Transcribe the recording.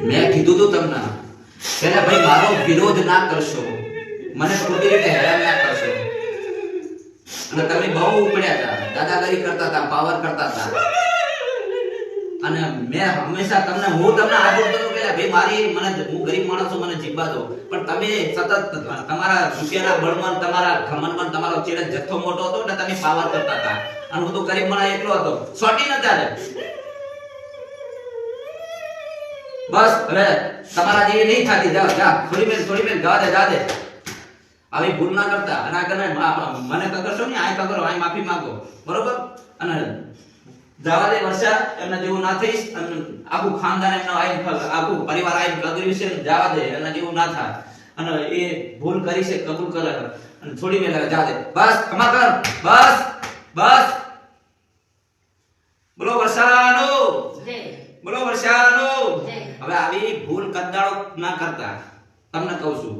મેં કીધું તું તમને પેલા ભાઈ મારો વિરોધ ના કરશો, મને ખોટી રીતે હેરાન ના કરશો. અને તમે બહુ ઉપડ્યા હતા, દાદાગીરી કરતા હતા, પાવર કરતા હતા. અને મેં હંમેશા હું તમને આગ્રહ કરતો કે ભાઈ હું ગરીબ માણસ છું, મને જીવવા દો. પણ તમે સતત તમારા રૂપિયાના બળમાં, તમારા ઘમંડમાં, તમારો ચેડે જથ્થો મોટો હતો એટલે તમે પાવર કરતા હતા. અને હું તો ગરીબ માણસ એકલો હતો, સોટી નતા રે. બસ હવે તમારા જેવી નહીં થતી. જા થોડી મેલ જા દે. આવી ભૂલ ના કરતા. અને આગળ મને કગરશો ને, આય કગરો, આય માફી માંગો, બરોબર? અને જવા દે વર્ષા, એમના જેવું ના થઈશ. અને આખું ખાનદાન એમનો આખું પરિવાર આઈ કગર્યું છે, જવા દે, એમના જેવું ના થાય. અને એ ભૂલ કરી છે, કબૂલ કરે. અને થોડી મેલ જા દે. બસ કમા કર. બસ બોલો વર્ષાનો જય. બોલો વર્ષાનો જય. હવે આવી ભૂલ કદાળો ના કરતા, તમને કહું છું.